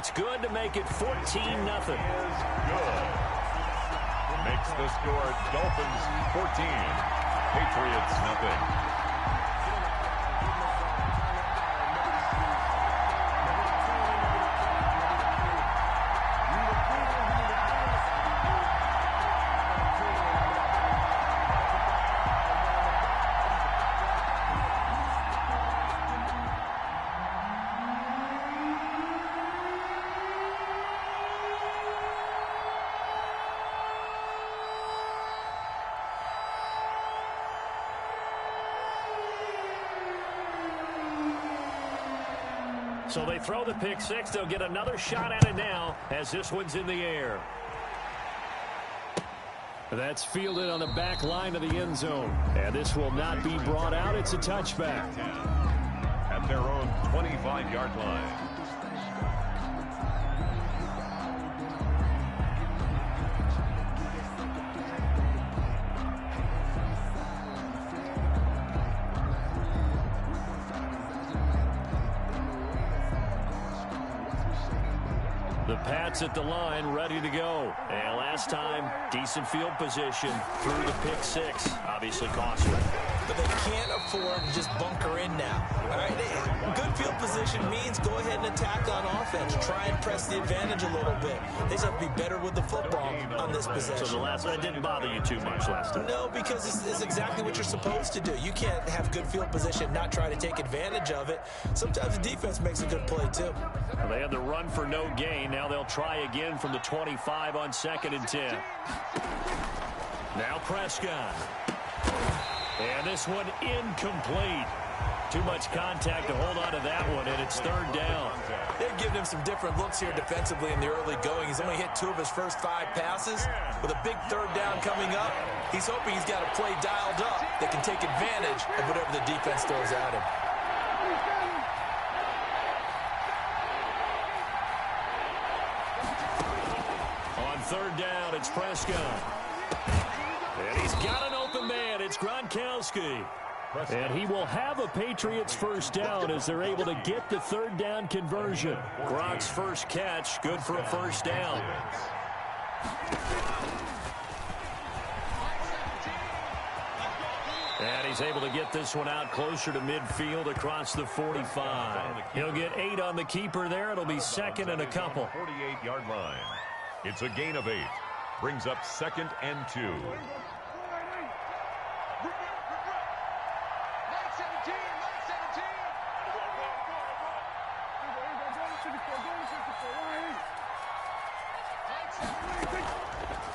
It's good to make it 14-0. Good. Makes the score Dolphins 14, Patriots nothing. So they throw the pick six. They'll get another shot at it now as this one's in the air. That's fielded on the back line of the end zone. And this will not be brought out. It's a touchback. At their own 25-yard line. The Pats at the line, ready to go. And last time, decent field position through the pick six. Obviously costly. But they can't afford to just bunker in now. All right, good field position means go ahead and attack on offense. Try and press the advantage a little bit. They just have to be better with the football on this possession. So the last one didn't bother you too much last time? No, because it's exactly what you're supposed to do. You can't have good field position and not try to take advantage of it. Sometimes the defense makes a good play, too. Well, they had the run for no gain. Now they'll try again from the 25 on 2nd and 10. Now Prescott. And this one incomplete. Too much contact to hold on to that one, and it's 3rd down. They've given him some different looks here defensively in the early going. He's only hit 2 of his first 5 passes. With a big 3rd down coming up, he's hoping he's got a play dialed up that can take advantage of whatever the defense throws at him. On 3rd down, it's Prescott. And he's got an open man. It's Gronkowski. And he will have a Patriots first down as they're able to get the 3rd down conversion. Gronk's first catch, good for a first down. And he's able to get this one out closer to midfield across the 45. He'll get 8 on the keeper there. It'll be 2nd and a couple. 48-yard line. It's a gain of 8. Brings up 2nd and 2.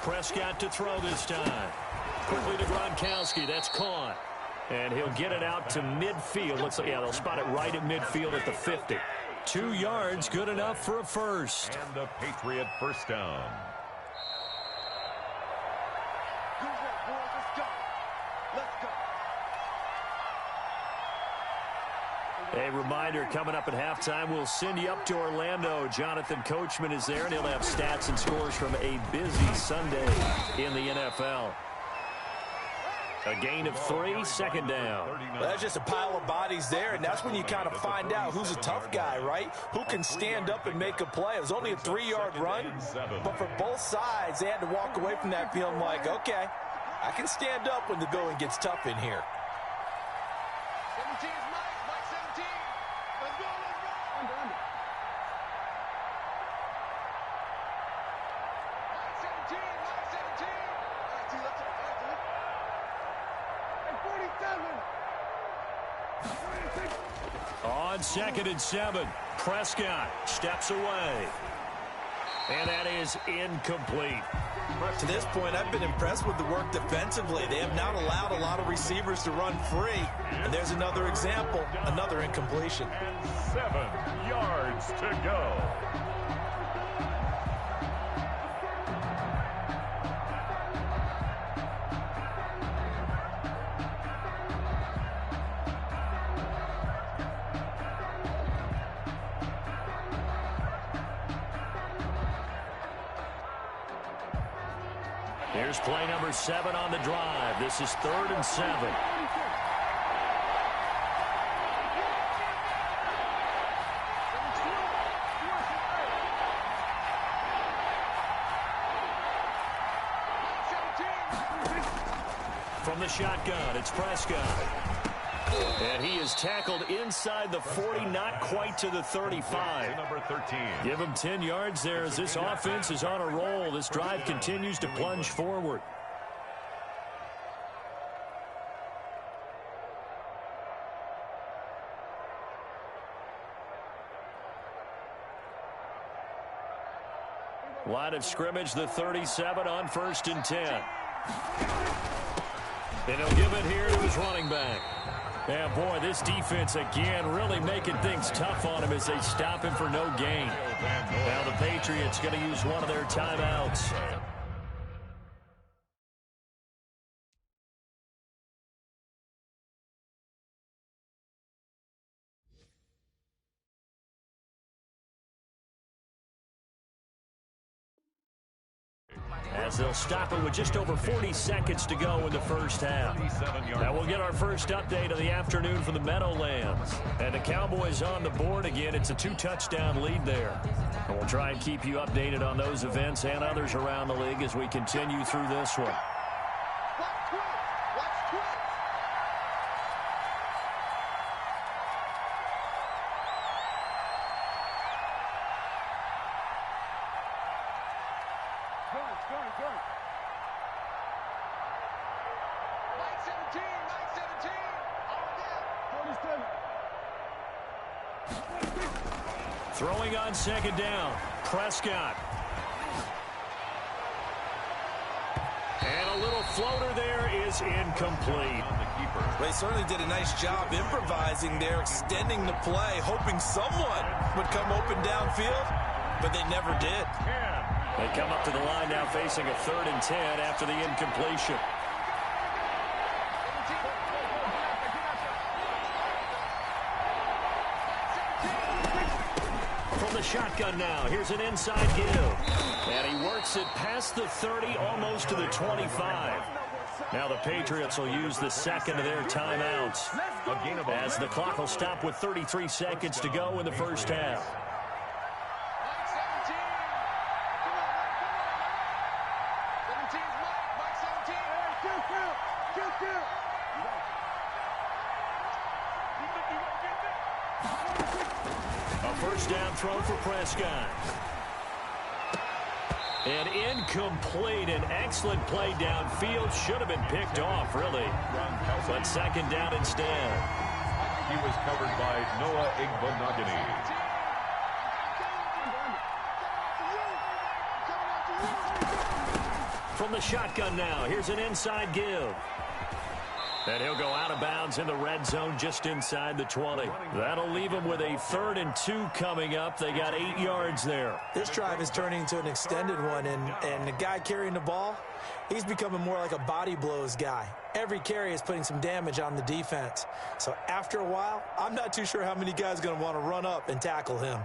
Prescott to throw this time. Quickly to Gronkowski. That's caught. And he'll get it out to midfield. Looks like, yeah, they'll spot it right at midfield at the 50. 2 yards, good enough for a first. And the Patriot first down. A reminder, coming up at halftime, we'll send you up to Orlando. Jonathan Coachman is there, and he'll have stats and scores from a busy Sunday in the NFL. A gain of 3, 2nd down. Well, that's just a pile of bodies there, and that's when you kind of find out who's a tough guy, right? Who can stand up and make a play. It was only a 3-yard run, but for both sides, they had to walk away from that feeling like, okay, I can stand up when the going gets tough in here. On 2nd and 7, Prescott steps away. And that is incomplete. To this point, I've been impressed with the work defensively. They have not allowed a lot of receivers to run free. And there's another example, another incompletion. And 7 yards to go. Here's play number 7 on the drive. This is 3rd and 7. From the shotgun, it's Prescott. And he is tackled inside the 40, not quite to the 35. Number 13. Give him 10 yards there as this offense is on a roll. This drive continues to plunge forward. Line of scrimmage, the 37 on 1st and 10. And he'll give it here to his running back. Yeah, boy, this defense again really making things tough on him as they stop him for no gain. Now the Patriots going to use one of their timeouts. As they'll stop it with just over 40 seconds to go in the first half. Now we'll get our first update of the afternoon from the Meadowlands. And the Cowboys on the board again. It's a 2-touchdown lead there. And we'll try and keep you updated on those events and others around the league as we continue through this one. Throwing on 2nd down, Prescott. And a little floater there is incomplete. They certainly did a nice job improvising there, extending the play, hoping someone would come open downfield, but they never did. They come up to the line now facing a 3rd and 10 after the incompletion. From the shotgun now, here's an inside give. And he works it past the 30, almost to the 25. Now the Patriots will use the second of their timeouts as the clock will stop with 33 seconds to go in the first half. A first down throw for Prescott. And incomplete. An excellent play downfield. Should have been picked off, really. But 2nd down instead. He was covered by Noah Igbenogany. From the shotgun now, here's an inside give. And he'll go out of bounds in the red zone just inside the 20. That'll leave him with a 3rd and 2 coming up. They got 8 yards there. This drive is turning into an extended one, and the guy carrying the ball, he's becoming more like a body blows guy. Every carry is putting some damage on the defense. So after a while, I'm not too sure how many guys are going to want to run up and tackle him.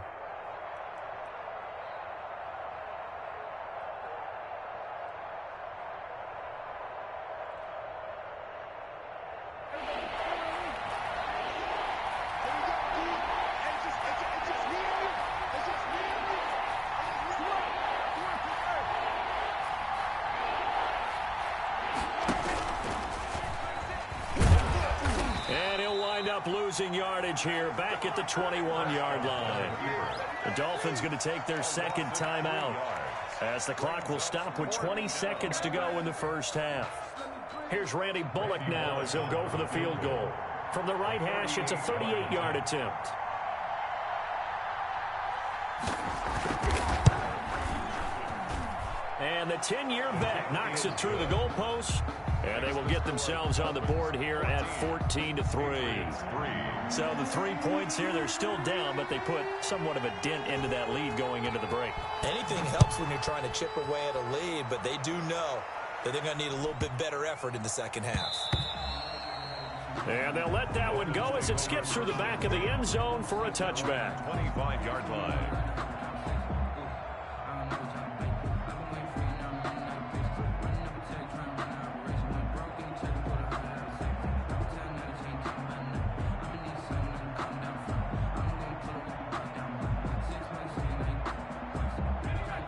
Losing yardage here back at the 21-yard line. The Dolphins going to take their 2nd timeout as the clock will stop with 20 seconds to go in the first half. Here's Randy Bullock now as he'll go for the field goal. From the right hash, it's a 38-yard attempt. And the 10-year vet knocks it through the goalpost. And they will get themselves on the board here at 14-3. So the 3 points here, they're still down, but they put somewhat of a dent into that lead going into the break. Anything helps when you're trying to chip away at a lead, but they do know that they're going to need a little bit better effort in the second half. And they'll let that one go as it skips through the back of the end zone for a touchback. 25-yard line.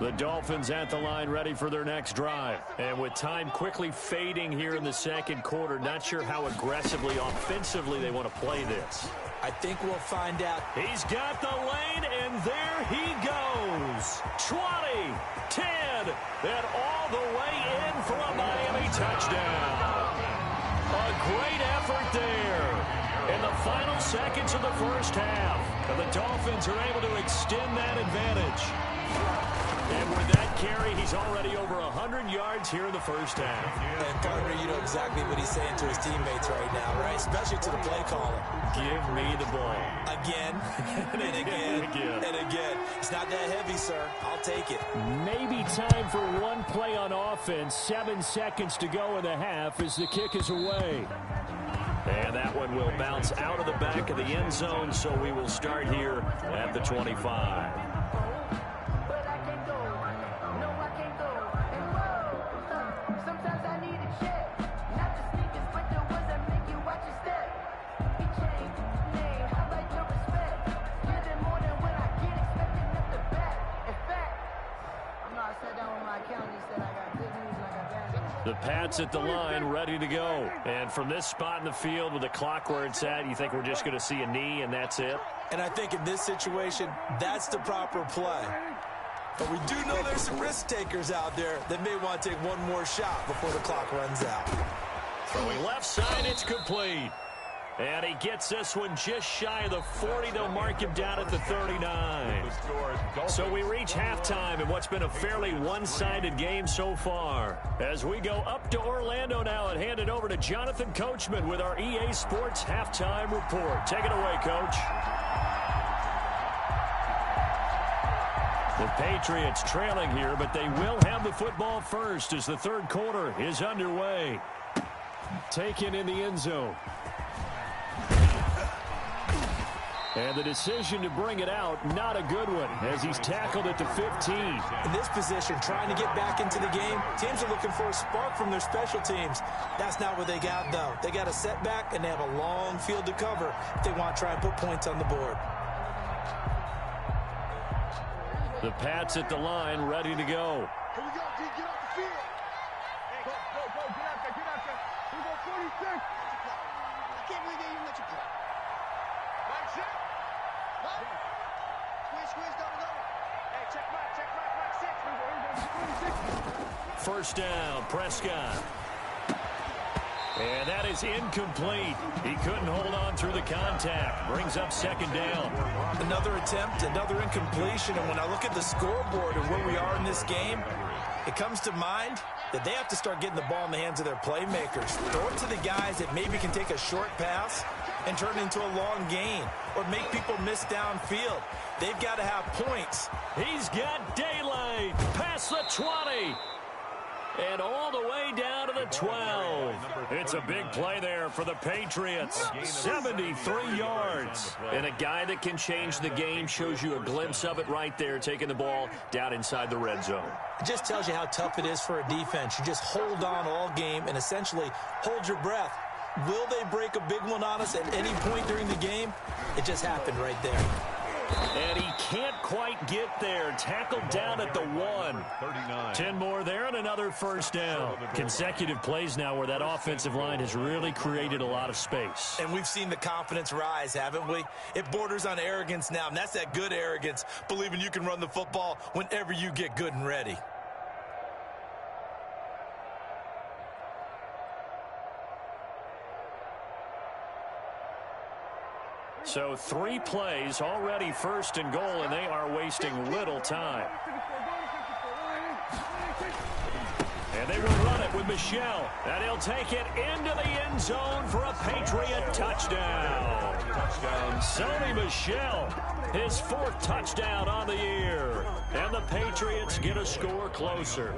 The Dolphins at the line ready for their next drive. And with time quickly fading here in the second quarter, not sure how aggressively, offensively they want to play this. I think we'll find out. He's got the lane, and there he goes. 20, 10, and all the way in for a Miami touchdown. A great effort there in the final seconds of the first half. And the Dolphins are able to extend that advantage. And with that carry, he's already over 100 yards here in the first half. And, partner, you know exactly what he's saying to his teammates right now, right? Especially to the play caller. Give me the ball. Again, and again, and again. It's not that heavy, sir. I'll take it. Maybe time for one play on offense. 7 seconds to go in the half as the kick is away. And that one will bounce out of the back of the end zone, so we will start here at the 25. The Pats at the line, ready to go. And from this spot in the field with the clock where it's at, you think we're just going to see a knee and that's it? And I think in this situation, that's the proper play. But we do know there's some risk takers out there that may want to take one more shot before the clock runs out. Throwing left side, it's complete. And he gets this one just shy of the 40. They'll mark him down at the 39. So we reach halftime in what's been a fairly one-sided game so far. As we go up to Orlando now and hand it over to Jonathan Coachman with our EA Sports Halftime Report. Take it away, Coach. The Patriots trailing here, but they will have the football first as the third quarter is underway. Taken in the end zone. And the decision to bring it out, not a good one, as he's tackled at the 15. In this position, trying to get back into the game, teams are looking for a spark from their special teams. That's not what they got, though. They got a setback, and they have a long field to cover if they want to try and put points on the board. The Pats at the line, ready to go. Here we go, D. Get off the field. Hey, go. Get out there. Here we go, 46. I can't believe they even let you play. Right, set. What? Squeeze, double. Hey, check back, 6. First down, Prescott. And that is incomplete. He couldn't hold on through the contact. Brings up second down. Another attempt, another incompletion. And when I look at the scoreboard and where we are in this game, it comes to mind that they have to start getting the ball in the hands of their playmakers. Throw it to the guys that maybe can take a short pass and turn it into a long gain or make people miss downfield. They've got to have points. He's got daylight past the 20. And all the way down to the 12. It's a big play there for the Patriots. 73 yards. And a guy that can change the game shows you a glimpse of it right there, taking the ball down inside the red zone. It just tells you how tough it is for a defense. You just hold on all game and essentially hold your breath. Will they break a big one on us at any point during the game? It just happened right there. And he can't quite get there. Tackled down at the 1. 10 more there and another first down. Consecutive plays now where that offensive line has really created a lot of space. And we've seen the confidence rise, haven't we? It borders on arrogance now, and that's that good arrogance, believing you can run the football whenever you get good and ready. So 3 plays, already first and goal, and they are wasting little time. And they will run it with Michel. And he'll take it into the end zone for a Patriot touchdown. Sony Michel, his 4th touchdown on the year. And the Patriots get a score closer.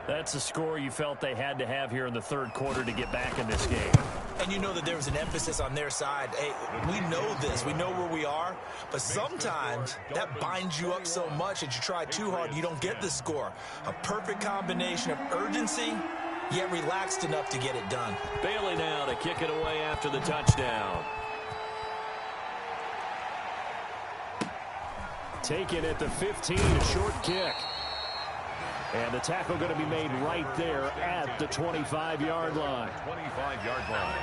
That's a score you felt they had to have here in the third quarter to get back in this game. And you know that there was an emphasis on their side. Hey, we know this. We know where we are. But sometimes that binds you up so much that you try too hard, you don't get the score. A perfect combination of urgency, yet relaxed enough to get it done. Bailey now to kick it away after the touchdown. taken at the 15, a short kick. And the tackle going to be made right there at the 25-yard line. 25-yard line.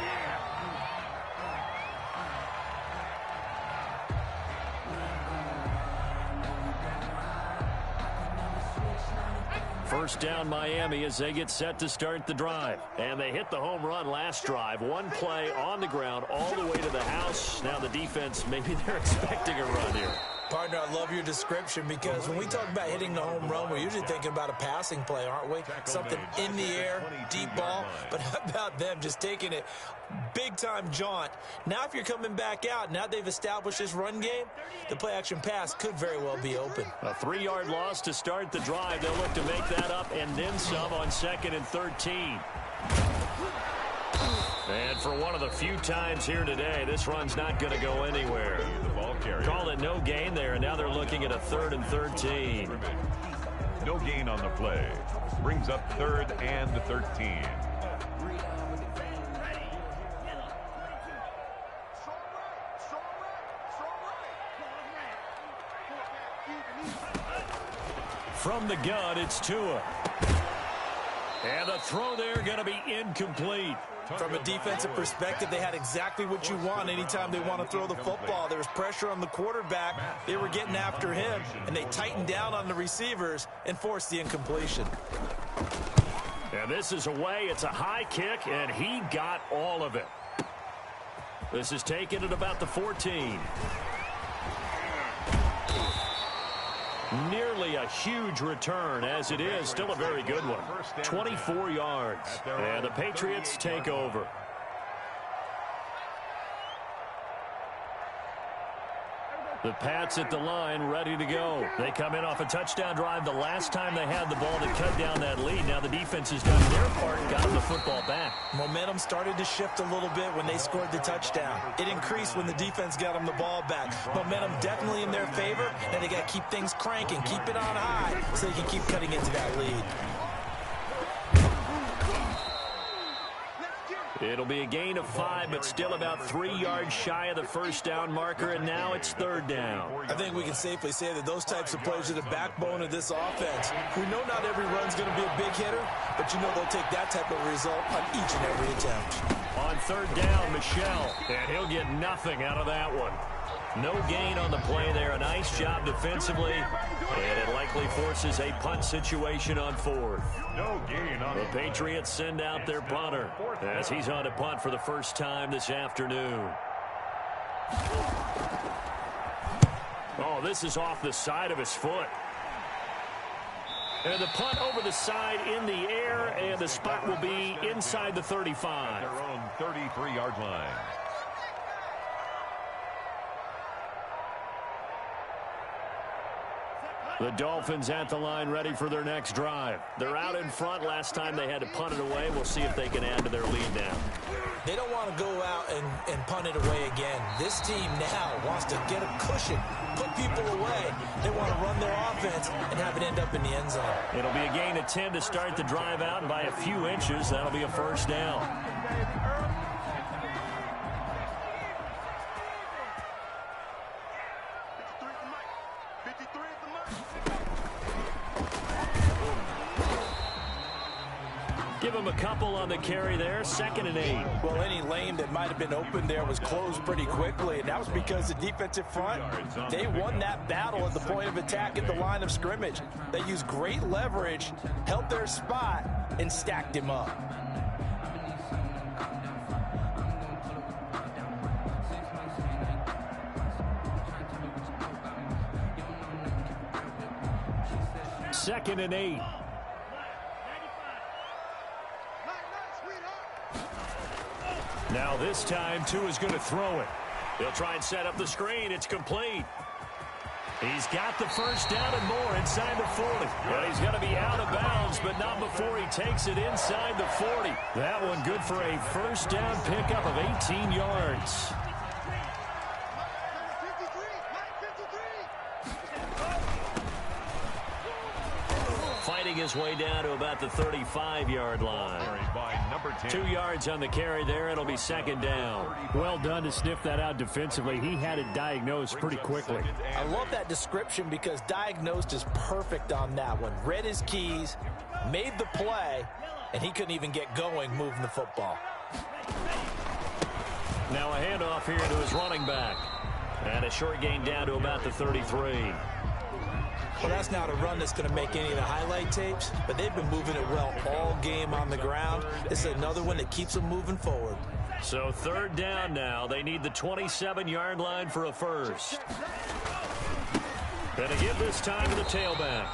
First down Miami as they get set to start the drive. And they hit the home run last drive. One play on the ground all the way to the house. Now the defense, maybe they're expecting a run here. Partner, I love your description because when we talk about hitting the home run, we're usually thinking about a passing play, aren't we? Something in the air, deep ball. But how about them just taking it big-time jaunt? Now if you're coming back out, now they've established this run game, the play-action pass could very well be open. A 3-yard loss to start the drive. They'll look to make that up and then some on 2nd and 13. And for one of the few times here today, this run's not going to go anywhere. Call it no gain there, and now they're looking at a 3rd and 13. No gain on the play. Brings up 3rd and 13. From the gun, it's Tua. And the throw there going to be incomplete. From a defensive perspective, they had exactly what you want anytime they want to throw the football. There was pressure on the quarterback. They were getting after him, and they tightened down on the receivers and forced the incompletion. And this is away. It's a high kick, and he got all of it. This is taken at about the 14. Nearly a huge return, as it is. Still a very good one. 24 yards. And the Patriots take over. The Pats at the line, ready to go. They come in off a touchdown drive the last time they had the ball to cut down that lead. Now the defense has done their part and got them the football back. Momentum started to shift a little bit when they scored the touchdown. It increased when the defense got them the ball back. Momentum definitely in their favor, and they got to keep things cranking, keep it on high so they can keep cutting into that lead. It'll be a gain of 5, but still about 3 yards shy of the first down marker, and now it's 3rd down. I think we can safely say that those types of plays are the backbone of this offense. We know not every run's going to be a big hitter, but you know they'll take that type of result on each and every attempt. On 3rd down, Michel, and he'll get nothing out of that one. No gain on the play there. A nice job defensively, and it likely forces a punt situation on 4th. No gain on the Patriots send out their punter as he's on a punt for the first time this afternoon. Oh, this is off the side of his foot. And the punt over the side in the air, and the spot will be inside the 35. Their own 33-yard line. The Dolphins at the line ready for their next drive. They're out in front. Last time they had to punt it away. We'll see if they can add to their lead now. They don't want to go out and punt it away again. This team now wants to get a cushion, put people away. They want to run their offense and have it end up in the end zone. It'll be a gain of 10 to start the drive out, and by a few inches, that'll be a first down. Give him a couple on the carry there. 2nd and 8. Well, any lane that might have been open there was closed pretty quickly, and that was because the defensive front, they won that battle at the point of attack at the line of scrimmage. They used great leverage, held their spot, and stacked him up. Second and 8. Now this time, Tua's going to throw it. He'll try and set up the screen. It's complete. He's got the first down and more inside the 40. Well, he's going to be out of bounds, but not before he takes it inside the 40. That one good for a first down pickup of 18 yards. fighting his way down to about the 35-yard line. By number 10. 2 yards on the carry there. It'll be second down. Well done to sniff that out defensively. He had it diagnosed pretty quickly. I love that description because diagnosed is perfect on that one. Read his keys, made the play, and he couldn't even get going moving the football. Now a handoff here to his running back. And a short gain down to about the 33. Well, that's not a run that's going to make any of the highlight tapes, but they've been moving it well all game on the ground. This is another one that keeps them moving forward. So third down now. They need the 27-yard line for a first. Going to give this time to the tailback.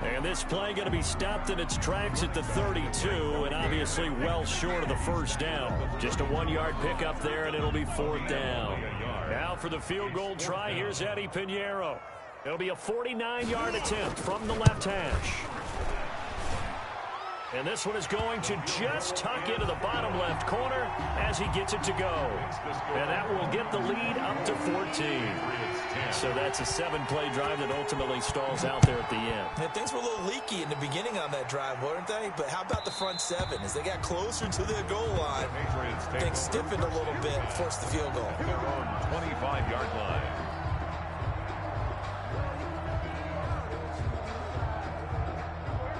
And this play going to be stopped in its tracks at the 32, and obviously well short of the first down. Just a 1-yard pickup there, and it'll be fourth down. Now for the field goal try, here's Eddie Pinheiro. It'll be a 49-yard attempt from the left hash. And this one is going to just tuck into the bottom left corner as he gets it to go. And that will get the lead up to 14. So that's a 7-play drive that ultimately stalls out there at the end. And things were a little leaky in the beginning on that drive, weren't they? But how about the front 7? As they got closer to their goal line, things stiffened a little bit and forced the field goal. Their own 25-yard line.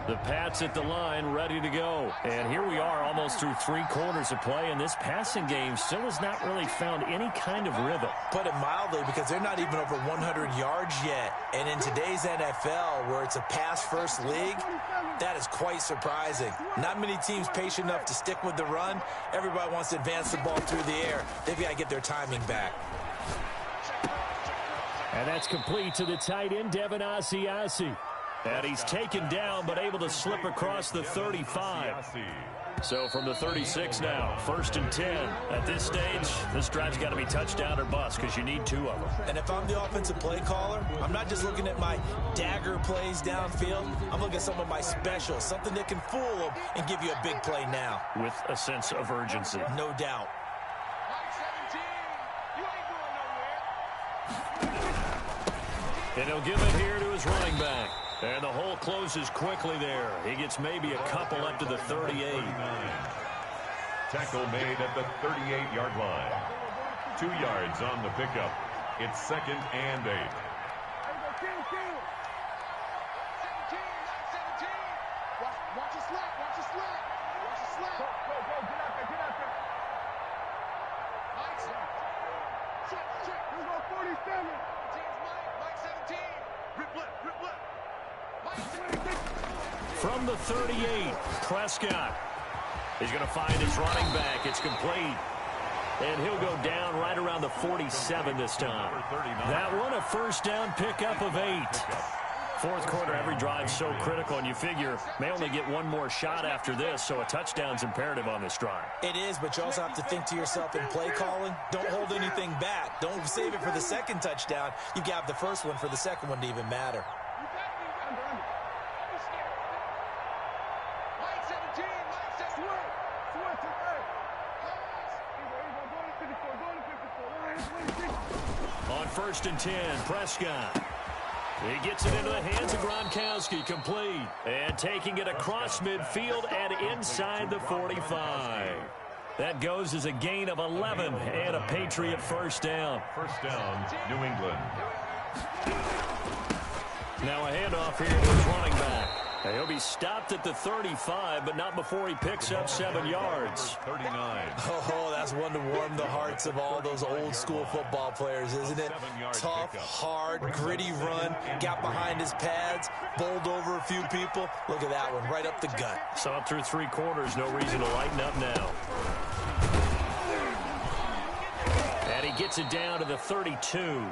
The Pats at the line, ready to go. And here we are almost through 3 quarters of play, and this passing game still has not really found any kind of rhythm. Put it mildly, because they're not even over 100 yards yet. And in today's NFL, where it's a pass-first league, that is quite surprising. Not many teams patient enough to stick with the run. Everybody wants to advance the ball through the air. They've got to get their timing back. And that's complete to the tight end, Devin Asiasi. And he's taken down, but able to slip across the 35. So from the 36 now, 1st and 10. At this stage, this drive's got to be touchdown or bust because you need 2 of them. And if I'm the offensive play caller, I'm not just looking at my dagger plays downfield. I'm looking at some of my specials, something that can fool them and give you a big play now. With a sense of urgency. No doubt. And he'll give it here to his running back. And the hole closes quickly there. He gets maybe a couple up to the 38. Tackle made at the 38-yard line. 2 yards on the pickup. It's 2nd and 8. Watch your slap, watch your slap. Watch your slap. Go, get out there, get out there. Mike, check. Who's on 47? Mike 17. Rip left. From the 38, Prescott. He's going to find his running back. It's complete. And he'll go down right around the 47 this time. That one, a first down pickup of 8. Fourth quarter, every drive so critical, and you figure may only get one more shot after this, so a touchdown's imperative on this drive. It is, but you also have to think to yourself in play calling, don't hold anything back. Don't save it for the second touchdown. You got the first one for the second one to even matter. On 1st and 10, Prescott. He gets it into the hands of Gronkowski, complete. And taking it across midfield and inside the 45. That goes as a gain of 11 and a Patriot first down. First down, New England. Now a handoff here to his running back. He'll be stopped at the 35, but not before he picks up 7 yards. 39. Oh, that's one to warm the hearts of all those old school football players, isn't it? Tough, hard, gritty run, got behind his pads, bowled over a few people. Look at that one, right up the gut. So up through 3 quarters, no reason to lighten up now. And he gets it down to the 32.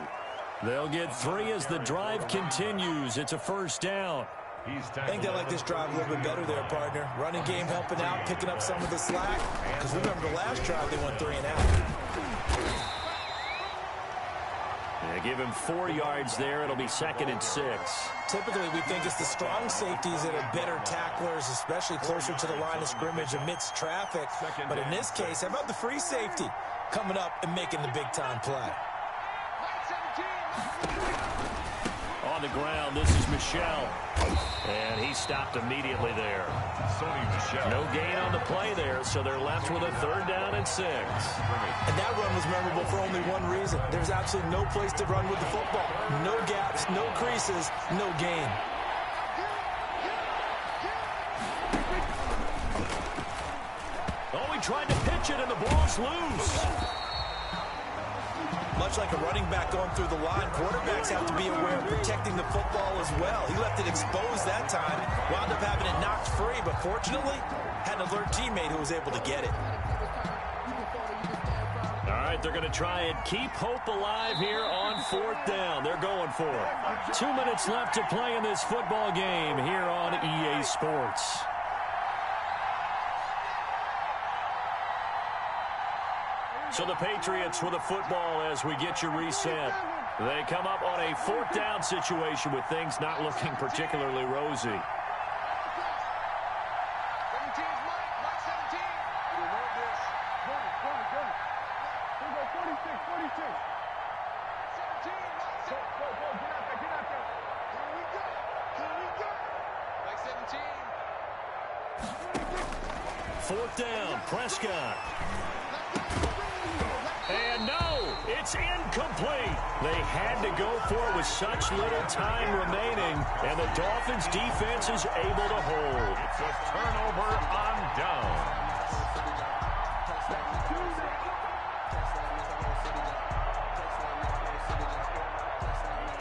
They'll get 3 as the drive continues. It's a first down. I think they like this drive a little bit better there, partner. Running game helping out, picking up some of the slack. Because remember the last drive, they went 3 and out. They give him 4 yards there. It'll be 2nd and 6. Typically, we think it's the strong safeties that are better tacklers, especially closer to the line of scrimmage amidst traffic. But in this case, how about the free safety coming up and making the big-time play? on the ground. This is Michel. And he stopped immediately there. No gain on the play there, so they're left with a 3rd down and 6. And that run was memorable for only one reason. There's absolutely no place to run with the football. No gaps, no creases, no gain. Oh, he tried to pitch it, and the ball's loose. Much like a running back going through the line, quarterbacks have to be aware of protecting the football as well. He left it exposed that time, wound up having it knocked free, but fortunately, had an alert teammate who was able to get it. All right, they're going to try and keep hope alive here on 4th down. They're going for it. 2 minutes left to play in this football game here on EA Sports. So the Patriots with the football as we get you reset. They come up on a 4th down situation with things not looking particularly rosy. 17's Mike. Mike 17. We want this. Go. Here we go, 46. 17, Mike 17. Go. Get out there. Here we go. Mike 17. 4th down, Prescott. And no, it's incomplete. They had to go for it with such little time remaining, and the Dolphins defense is able to hold. It's a turnover on down.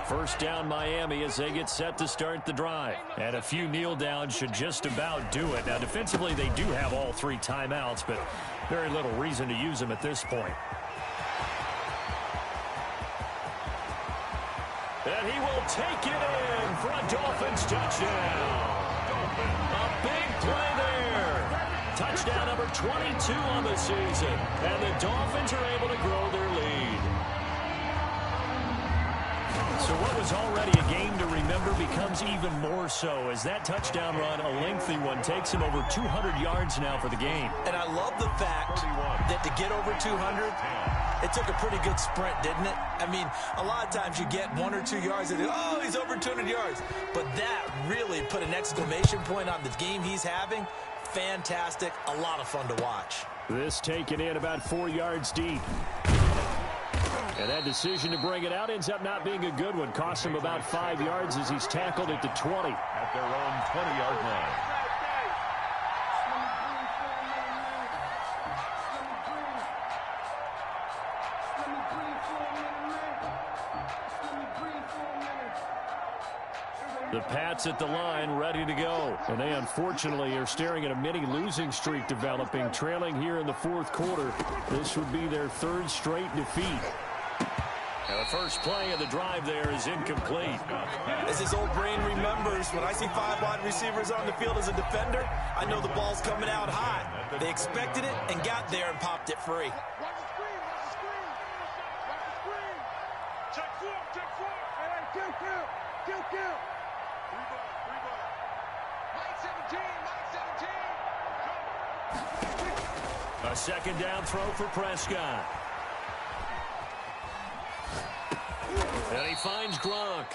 First down Miami as they get set to start the drive. And a few kneel downs should just about do it. Now defensively they do have all 3 timeouts, but very little reason to use them at this point. And he will take it in for a Dolphins touchdown. A big play there. Touchdown number 22 on the season. And the Dolphins are able to grow their lead. So what was already a game to remember becomes even more so as that touchdown run, a lengthy one, takes him over 200 yards now for the game. And I love the fact that to get over 200, it took a pretty good sprint, didn't it? I mean, a lot of times you get 1 or 2 yards and, oh, he's over 200 yards. But that really put an exclamation point on the game he's having. Fantastic. A lot of fun to watch. This taken in about 4 yards deep. And that decision to bring it out ends up not being a good one. Costs him about 5 yards as he's tackled at the 20. At their own 20-yard line. The Pats at the line, ready to go. And they unfortunately are staring at a mini losing streak developing, trailing here in the 4th quarter. This would be their 3rd straight defeat. And the first play of the drive there is incomplete. As his old brain remembers, when I see 5 wide receivers on the field as a defender, I know the ball's coming out high. They expected it and got there and popped it free. Watch the screen. Check 4. Hey, kill. Rebound. Mike 17. A 2nd down throw for Prescott. And he finds Gronk.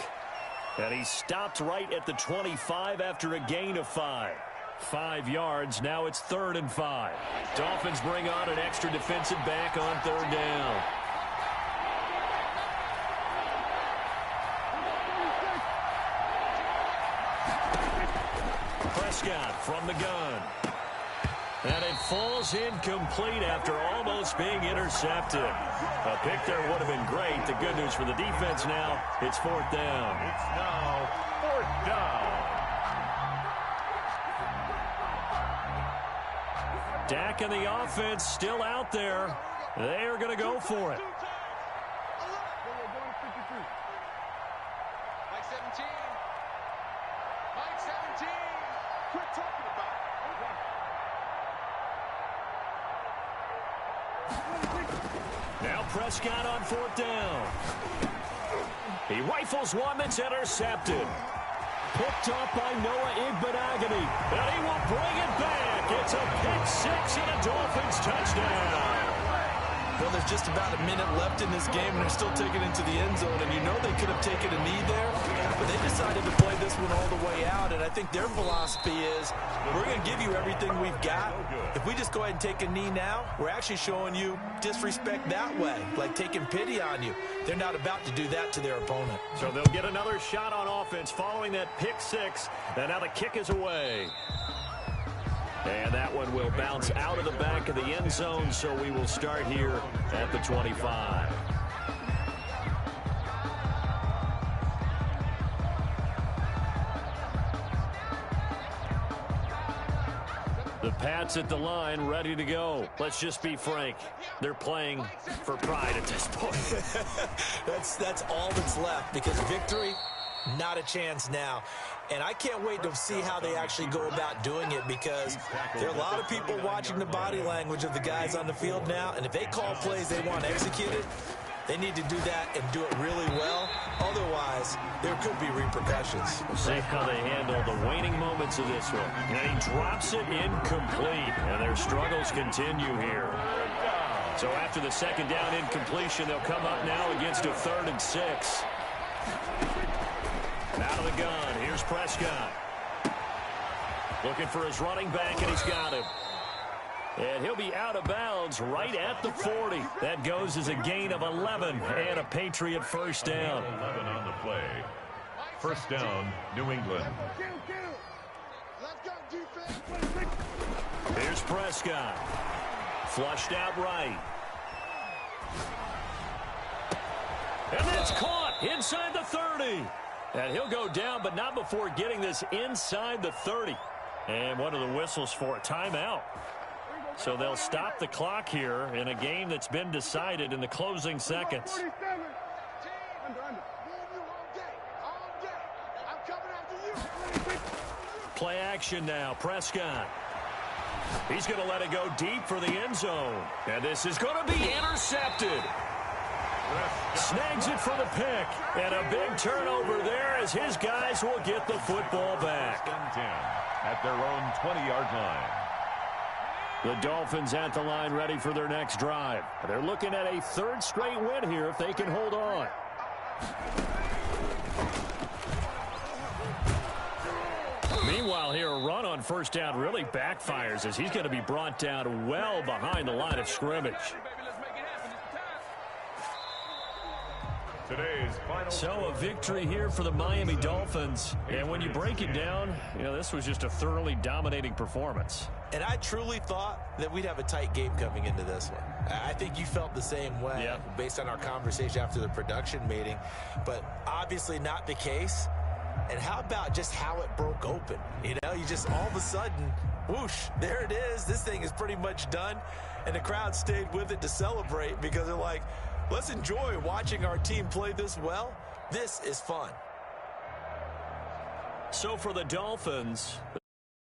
And he stopped right at the 25 after a gain of 5. 5 yards. Now it's 3rd and 5. Dolphins bring on an extra defensive back on 3rd down. Prescott from the gun. And it falls incomplete after almost being intercepted. A pick there would have been great. The good news for the defense now, it's 4th down. It's now 4th down. Dak and the offense still out there. They are going to go for it. Mike 17. Quit talking about it. Now Prescott on 4th down. He rifles one that's intercepted. Picked off by Noah Igbenogany. And he will bring it back. It's a pick 6 and a Dolphins touchdown. Well, there's just about a minute left in this game, and they're still taking it into the end zone. And you know they could have taken a knee there, but they decided to play this one all the way out. And I think their philosophy is, we're going to give you everything we've got. If we just go ahead and take a knee now, we're actually showing you disrespect that way, like taking pity on you. They're not about to do that to their opponent. So they'll get another shot on offense following that pick six. And now the kick is away. And that one will bounce out of the back of the end zone, so we will start here at the 25. The Pats at the line, ready to go. Let's just be frank. They're playing for pride at this point. That's all that's left, because victory, not a chance now. And I can't wait to see how they actually go about doing it, because there are a lot of people watching the body language of the guys on the field now, and if they call plays they want executed, they need to do that and do it really well. Otherwise, there could be repercussions. We'll see how they handle the waning moments of this one. And he drops it incomplete, and their struggles continue here. So after the second down incompletion, they'll come up now against a 3rd and 6. Out of the gun, here's Prescott. Looking for his running back, and he's got him. And he'll be out of bounds right at the 40. That goes as a gain of 11 and a Patriot first down. 11 on the play. First down, New England. Here's Prescott. Flushed out right. And that's caught inside the 30. And he'll go down, but not before getting this inside the 30. And what are the whistles for? Timeout. So they'll stop the clock here in a game that's been decided in the closing seconds. Play action now. Prescott. He's going to let it go deep for the end zone. And this is going to be intercepted. Snags it for the pick. And a big turnover there as his guys will get the football back. 10 at their own 20-yard line. The Dolphins at the line ready for their next drive. They're looking at a 3rd straight win here if they can hold on. Meanwhile here, a run on first down really backfires as he's going to be brought down well behind the line of scrimmage. So a victory here for the Miami Dolphins. And when you break it down, you know, this was just a thoroughly dominating performance. And I truly thought that we'd have a tight game coming into this one. I think you felt the same way based on our conversation after the production meeting. But obviously not the case. And how about just how it broke open? You know, you just all of a sudden, whoosh, there it is. This thing is pretty much done. And the crowd stayed with it to celebrate because they're like, let's enjoy watching our team play this well. This is fun. So for the Dolphins,